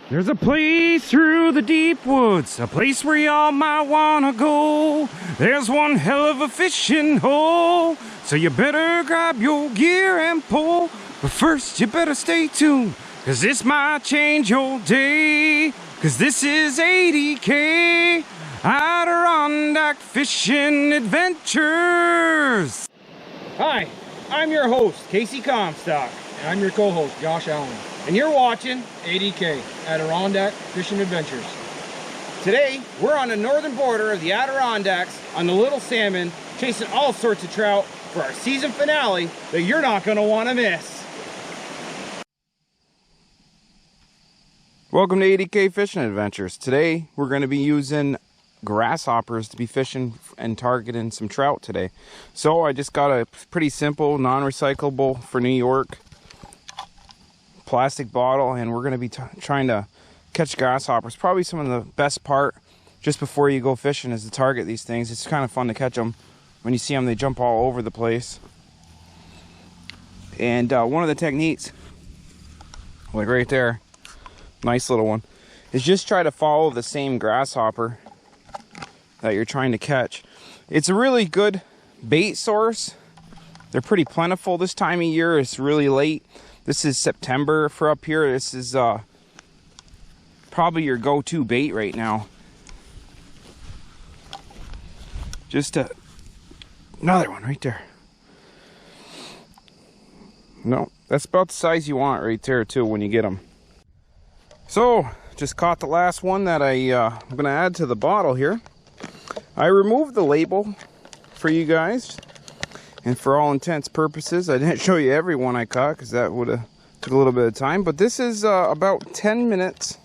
There's a place through the deep woods, a place where y'all might wanna go. There's one hell of a fishing hole, so you better grab your gear and pull. But first you better stay tuned, cause this might change your day. Cause this is 80K Adirondack Fishing Adventures. Hi, I'm your host, Casey Comstock. And I'm your co-host, Josh Allen. And you're watching 80K Adirondack Fishing Adventures. Today, we're on the northern border of the Adirondacks on the Little Salmon, chasing all sorts of trout for our season finale that you're not going to want to miss. Welcome to 80K Fishing Adventures. Today, we're going to be using grasshoppers to be fishing and targeting some trout today. So I just got a pretty simple, non-recyclable for New York plastic bottle, and we're going to be trying to catch grasshoppers. Probably some of the best part just before you go fishing is to target these things. It's kind of fun to catch them. When you see them, they jump all over the place. And one of the techniques, like right there, nice little one, is just try to follow the same grasshopper that you're trying to catch. It's a really good bait source. They're pretty plentiful this time of year. It's really late. This is September for up here. This is probably your go-to bait right now. Just another one right there. No, that's about the size you want right there too when you get them. So, just caught the last one that I'm going to add to the bottle here. I removed the label for you guys. And for all intents purposes, I didn't show you every one I caught because that would have took a little bit of time. But this is about 10 minutes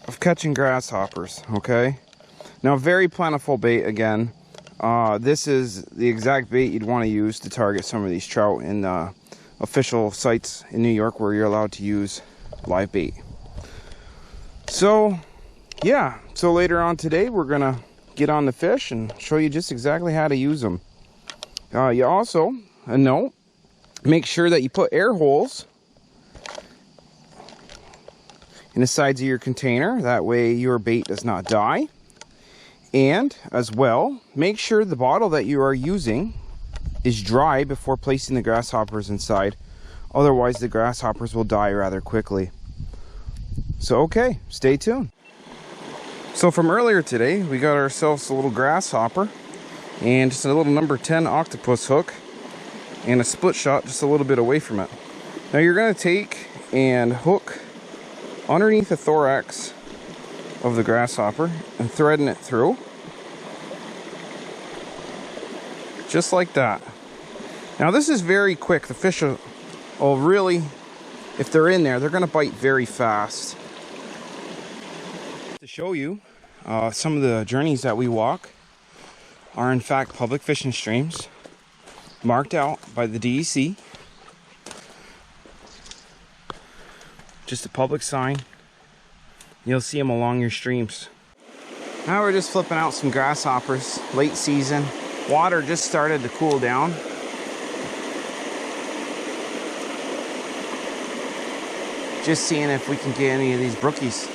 of catching grasshoppers, okay? Now, very plentiful bait again. This is the exact bait you'd want to use to target some of these trout in official sites in New York where you're allowed to use live bait. So, yeah. So later on today, we're going to get on the fish and show you just exactly how to use them. You also, a note, make sure that you put air holes in the sides of your container. That way your bait does not die. And as well, make sure the bottle that you are using is dry before placing the grasshoppers inside. Otherwise, the grasshoppers will die rather quickly. So, okay, stay tuned. So from earlier today, we got ourselves a little grasshopper and just a little number 10 octopus hook and a split shot just a little bit away from it. Now you're going to take and hook underneath the thorax of the grasshopper and threading it through. Just like that. Now this is very quick. The fish will really, if they're in there, they're going to bite very fast. To show you, some of the journeys that we walk are in fact public fishing streams marked out by the DEC. Just a public sign. You'll see them along your streams. Now we're just flipping out some grasshoppers, late season. Water just started to cool down. Just seeing if we can get any of these brookies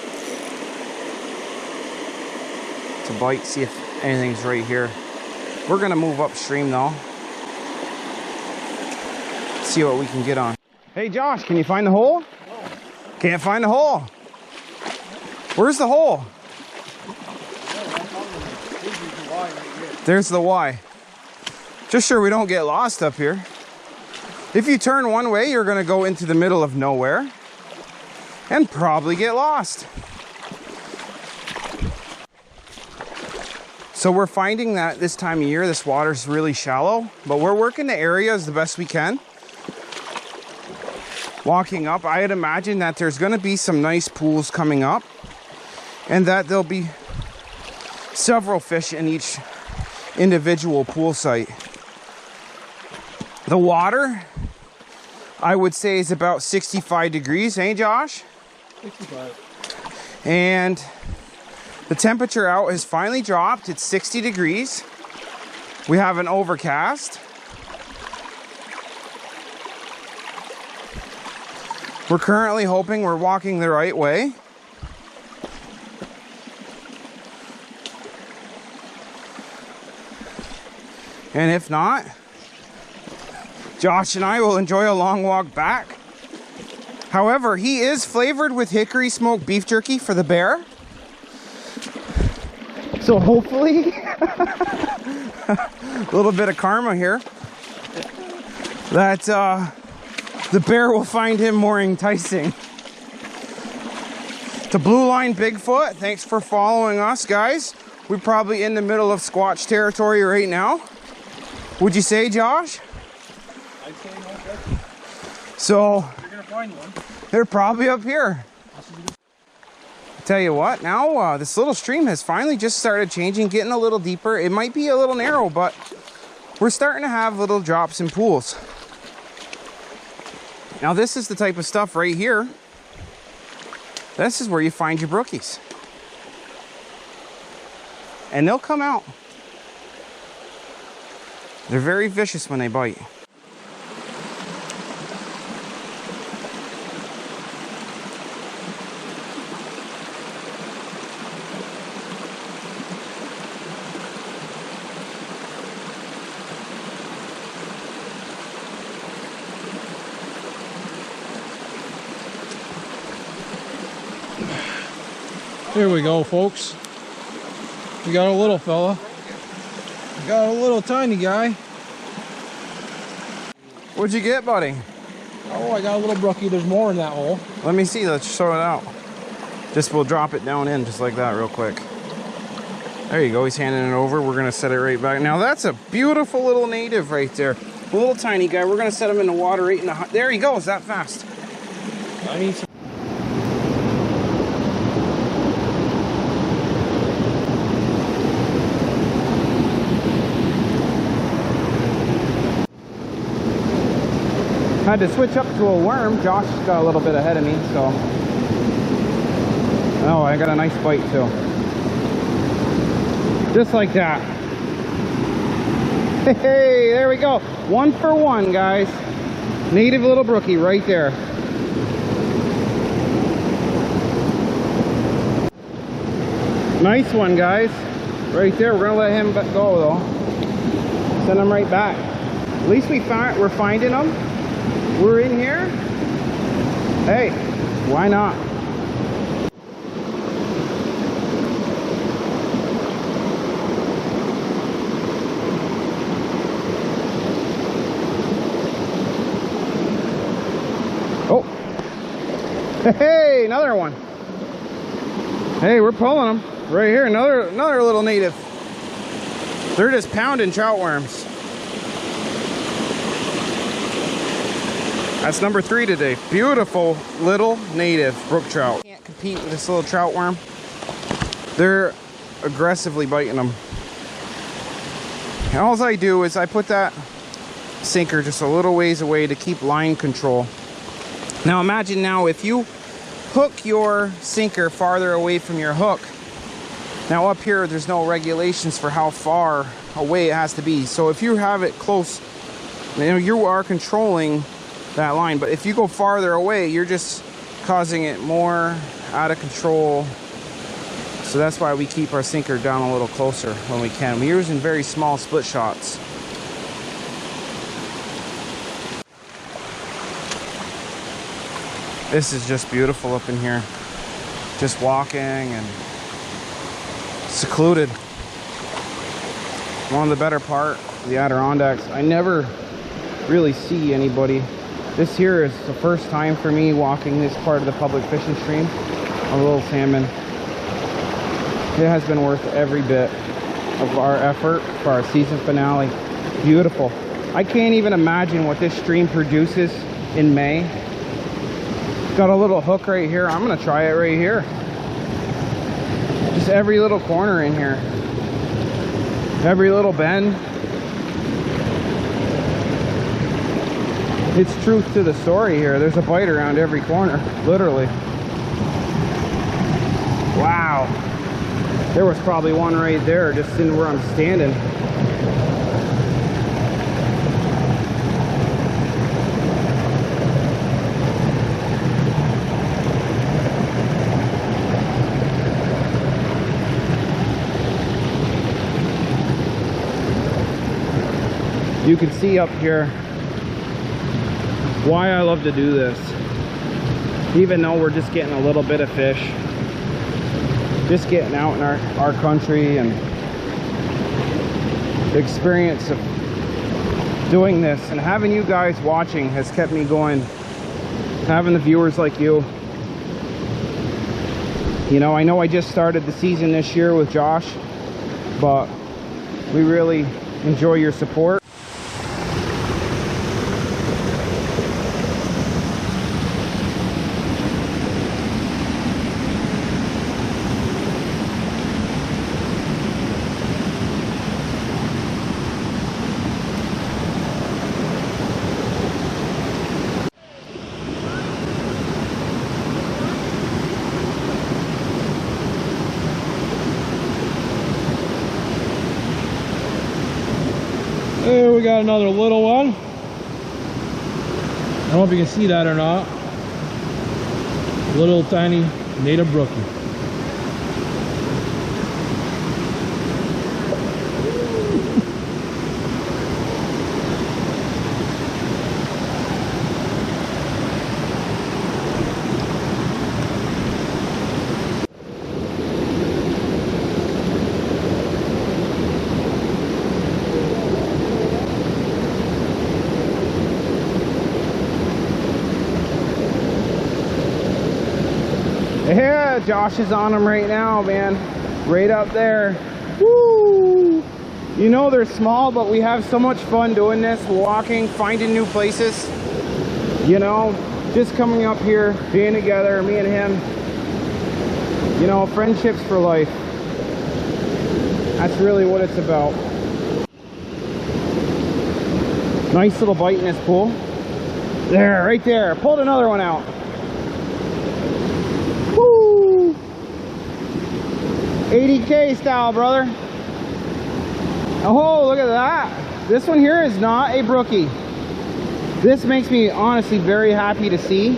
to bite, see if anything's right here. We're gonna move upstream though. See what we can get on. Hey Josh, can you find the hole? No. Can't find the hole. Where's the hole? There's the Y. Just sure we don't get lost up here. If you turn one way, you're gonna go into the middle of nowhere and probably get lost. So we're finding that this time of year, this water's really shallow, but we're working the areas the best we can. Walking up, I'd imagine that there's gonna be some nice pools coming up and that there'll be several fish in each individual pool site. The water, I would say, is about 65 degrees, eh Josh? 65. And the temperature out has finally dropped. It's 60 degrees. We have an overcast. We're currently hoping we're walking the right way. And if not, Josh and I will enjoy a long walk back. However, he is flavored with hickory smoked beef jerky for the bear. So hopefully, a little bit of karma here, that the bear will find him more enticing. To Blue Line Bigfoot, thanks for following us, guys. We're probably in the middle of Squatch territory right now. Would you say, Josh? I'd say no. So, You're gonna find one. they're probably up here. Tell you what, now this little stream has finally just started changing, getting a little deeper. It might be a little narrow, but we're starting to have little drops and pools. Now this is the type of stuff right here. This is where you find your brookies. And they'll come out. They're very vicious when they bite. Here we go, folks. We got a little fella. We got a little tiny guy. What'd you get, buddy? Oh, I got a little brookie. There's more in that hole. Let me see, let's show it out. Just we'll drop it down in just like that real quick. There you go, he's handing it over. We're gonna set it right back. Now that's a beautiful little native right there. A little tiny guy. We're gonna set him in the water right in the, there he goes, that fast. I need some. Had to switch up to a worm. Josh got a little bit ahead of me, so. Oh, I got a nice bite too. Just like that. Hey, there we go. 1 for 1, guys. Native little brookie right there. Nice one, guys. Right there. We're gonna let him go though. Send him right back. At least we're finding them. We're in here. Hey, why not? Oh, hey, another one. Hey, we're pulling them right here. Another little native. They're just pounding trout worms. That's number 3 today. Beautiful little native brook trout. Can't compete with this little trout worm. They're aggressively biting them. And all I do is I put that sinker just a little ways away to keep line control. Now imagine now if you hook your sinker farther away from your hook. Now up here there's no regulations for how far away it has to be. So if you have it close, you are controlling that line, but if you go farther away, you're just causing it more out of control. So that's why we keep our sinker down a little closer when we can. We're using very small split shots. This is just beautiful up in here. Just walking and secluded. One of the better part of the Adirondacks. I never really see anybody. This here is the first time for me walking this part of the public fishing stream. A little salmon. It has been worth every bit of our effort for our season finale. Beautiful. I can't even imagine what this stream produces in May. Got a little hook right here. I'm gonna try it right here. Just every little corner in here. Every little bend. It's truth to the story here. There's a bite around every corner, literally. Wow. There was probably one right there just in where I'm standing. You can see up here why I love to do this. Even though we're just getting a little bit of fish, just getting out in our country, and the experience of doing this and having you guys watching has kept me going. Having the viewers like you. You know I just started the season this year with Josh, but we really enjoy your support. There we got another little one. I don't know if you can see that or not. Little tiny native brookie. Yeah, Josh is on them right now, man. Right up there. Woo! You know they're small, but we have so much fun doing this, walking, finding new places. You know, just coming up here, being together, me and him. You know, friendships for life. That's really what it's about. Nice little bite in this pool. There, right there. Pulled another one out. Woo! 80K style, brother. Oh, look at that. This one here is not a brookie. This makes me honestly very happy to see.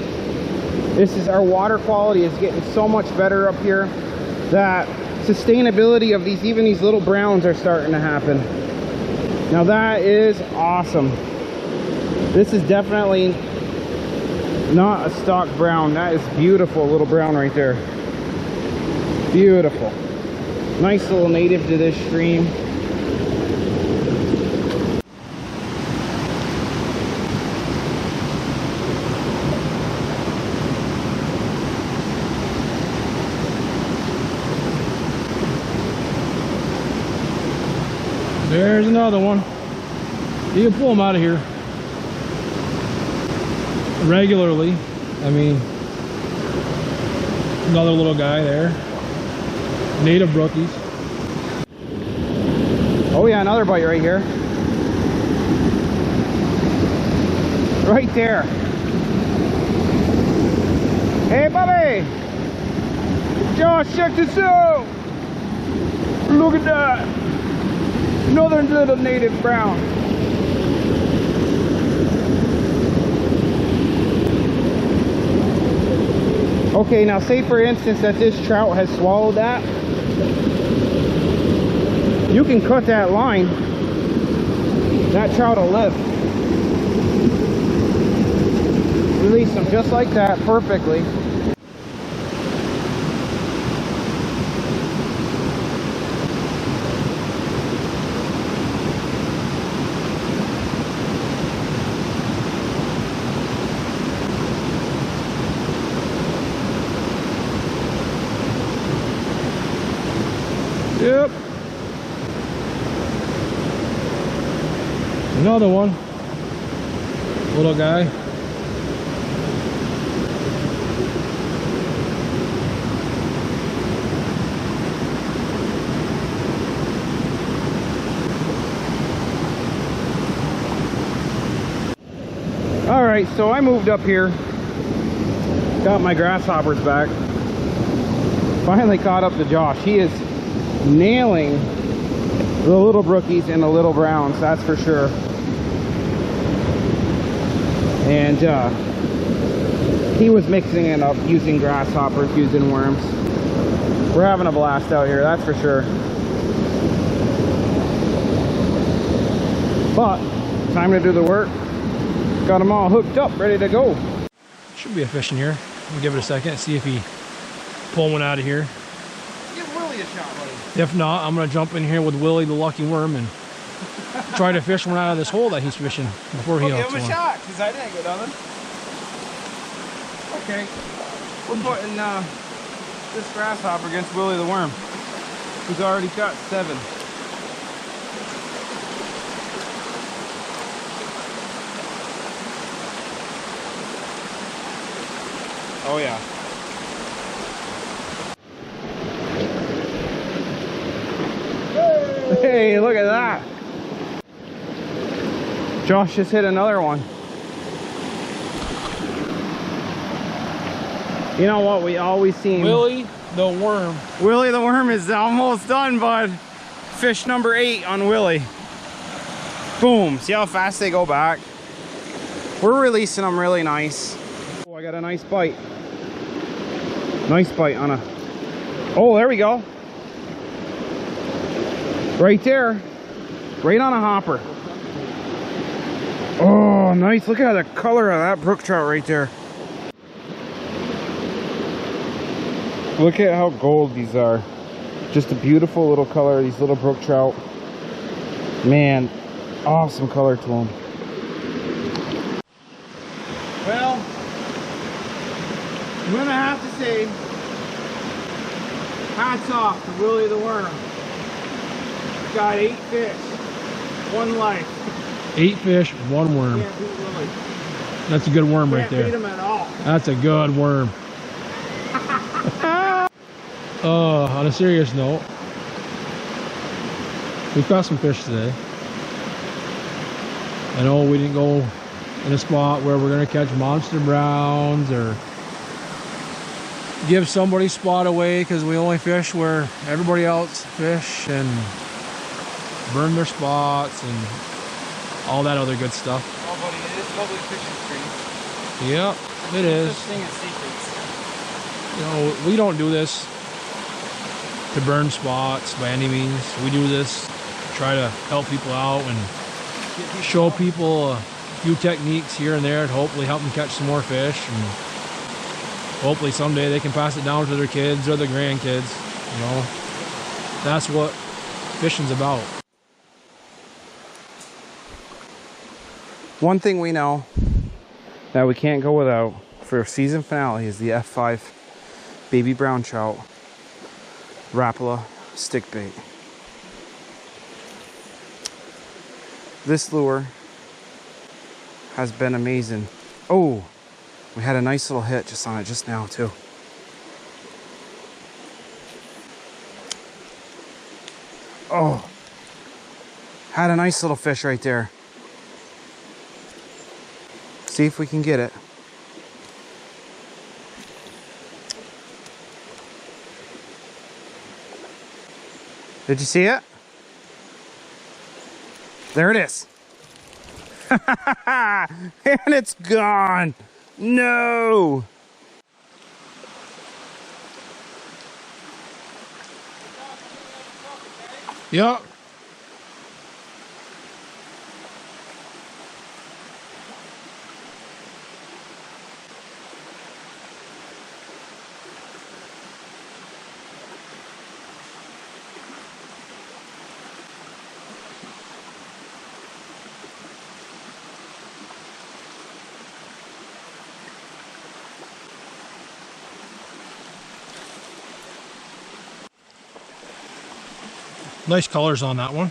This is, our water quality is getting so much better up here that sustainability of these, even these little browns are starting to happen. Now that is awesome. This is definitely not a stock brown. That is beautiful little brown right there. Beautiful. Nice little native to this stream. There's another one. You can pull them out of here regularly. I mean, another little guy there. Native brookies. Oh yeah, another bite right here. Right there. Hey, Bobby! Josh, check this out! Look at that! Another little native brown. Okay, now say for instance that this trout has swallowed that. You can cut that line. That trout will live. Release them just like that, perfectly. Yep. Another one. Little guy. All right, so I moved up here. Got my grasshoppers back. Finally caught up to Josh. He is nailing the little brookies and the little browns, that's for sure. And he was mixing it up, using grasshoppers, using worms. We're having a blast out here, that's for sure. But time to do the work. Got them all hooked up, ready to go. Should be a fish in here. We'll give it a second, see if he pull one out of here. Give Willie a shot, buddy. If not, I'm gonna jump in here with Willie the lucky worm and try to fish one out of this hole that he's fishing before he hooks give him one. a shot, because I didn't get nothing. Okay, we're putting this grasshopper against Willie the worm, who's already got 7. Oh yeah. Hey, look at that. Josh just hit another one. You know what we always see? Willie the worm. Willie the worm is almost done, bud. Fish number 8 on Willie. Boom. See how fast they go back? We're releasing them really nice. Oh, I got a nice bite. Nice bite on a... Oh, there we go. Right there. Right on a hopper. Oh, nice. Look at the color of that brook trout right there. Look at how gold these are. Just a beautiful little color, these little brook trout. Man, awesome color to them. Well, I'm gonna have to say, hats off to Willie the worm. Got 8 fish, 1 life. 8 fish, 1 worm. Can't beat Willie. That's a good worm right there. Can't beat him at all. That's a good worm. On a serious note, we caught some fish today. I know we didn't go in a spot where we're gonna catch monster browns or give somebody's spot away because we only fish where everybody else fish and burn their spots and all that other good stuff. Oh, buddy, it is public fishing street. Yep, it is. Such thing as secrets. You know, we don't do this to burn spots by any means. We do this to try to help people out and show people a few techniques here and there to hopefully help them catch some more fish, and hopefully someday they can pass it down to their kids or their grandkids. You know, that's what fishing's about. One thing we know that we can't go without for season finale is the F5 baby brown trout Rapala stick bait. This lure has been amazing. Oh, we had a nice little hit just on it just now too. Oh, had a nice little fish right there. See if we can get it. Did you see it? There it is. And it's gone. No. Yep. Nice colors on that one.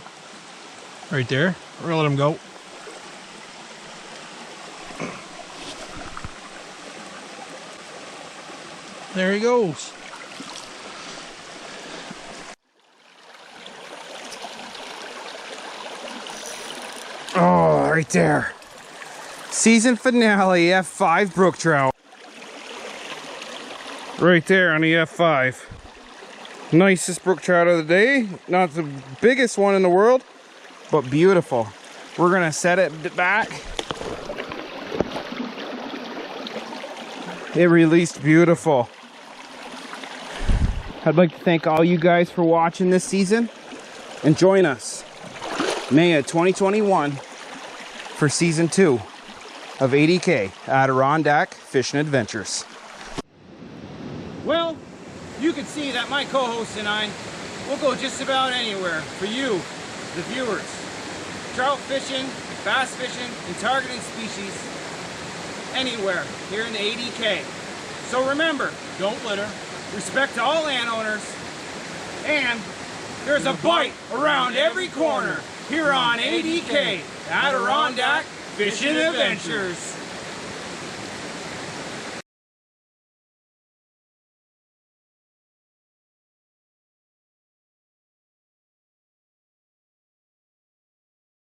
Right there. We're gonna let him go. There he goes. Oh, right there. Season finale F5 brook trout. Right there on the F5. Nicest brook trout of the day. Not the biggest one in the world, but beautiful. We're gonna set it back. It released beautiful. I'd like to thank all you guys for watching this season and join us May of 2021 for season 2 of ADK, Adirondack Fishing Adventures. Well, you can see that my co-host and I will go just about anywhere for you, the viewers. Trout fishing, bass fishing, and targeting species anywhere here in the ADK. So remember, don't litter, respect to all landowners, and there's a bite around every corner here on ADK, Adirondack Fishing Adventures.